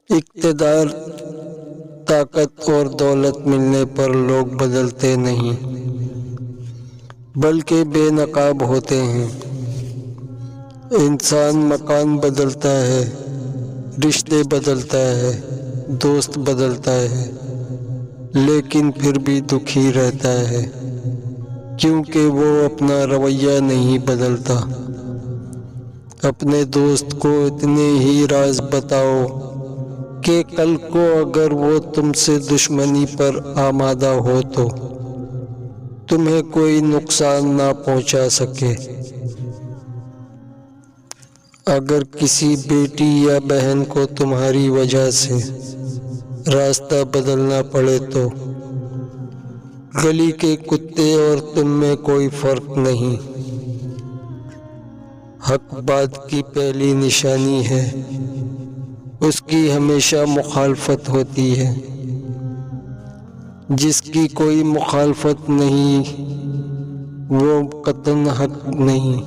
اقتدار، طاقت اور دولت ملنے پر لوگ بدلتے نہیں بلکہ بے نقاب ہوتے ہیں۔ انسان مکان بدلتا ہے، رشتے بدلتا ہے، دوست بدلتا ہے، لیکن پھر بھی دکھی رہتا ہے کیونکہ وہ اپنا رویہ نہیں بدلتا۔ اپنے دوست کو اتنے ہی راز بتاؤ کہ کل کو اگر وہ تم سے دشمنی پر آمادہ ہو تو تمہیں کوئی نقصان نہ پہنچا سکے۔ اگر کسی بیٹی یا بہن کو تمہاری وجہ سے راستہ بدلنا پڑے تو گلی کے کتے اور تم میں کوئی فرق نہیں۔ حق بات کی پہلی نشانی ہے، اس کی ہمیشہ مخالفت ہوتی ہے۔ جس کی کوئی مخالفت نہیں وہ قطعاً حق نہیں۔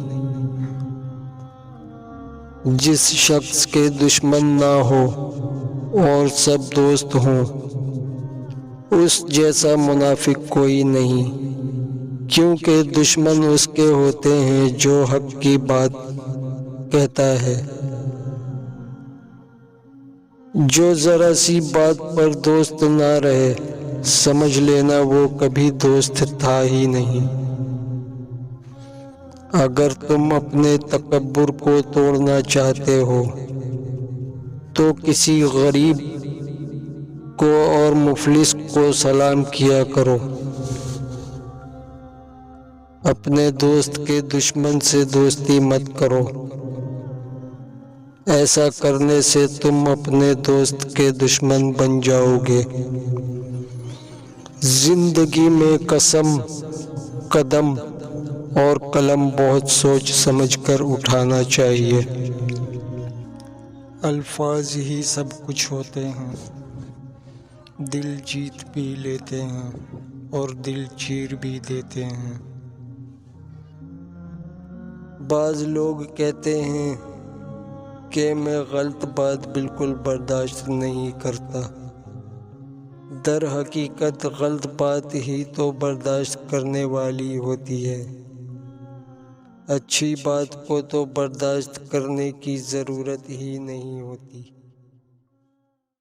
جس شخص کے دشمن نہ ہو اور سب دوست ہوں، اس جیسا منافق کوئی نہیں، کیونکہ دشمن اس کے ہوتے ہیں جو حق کی بات کہتا ہے۔ جو ذرا سی بات پر دوست نہ رہے، سمجھ لینا وہ کبھی دوست تھا ہی نہیں۔ اگر تم اپنے تکبر کو توڑنا چاہتے ہو تو کسی غریب کو اور مفلس کو سلام کیا کرو۔ اپنے دوست کے دشمن سے دوستی مت کرو، ایسا کرنے سے تم اپنے دوست کے دشمن بن جاؤ گے۔ زندگی میں قدم اور قلم بہت سوچ سمجھ کر اٹھانا چاہیے۔ الفاظ ہی سب کچھ ہوتے ہیں، دل جیت بھی لیتے ہیں اور دل چیر بھی دیتے ہیں۔ بعض لوگ کہتے ہیں کہ میں غلط بات بالکل برداشت نہیں کرتا، در حقیقت غلط بات ہی تو برداشت کرنے والی ہوتی ہے، اچھی بات کو تو برداشت کرنے کی ضرورت ہی نہیں ہوتی۔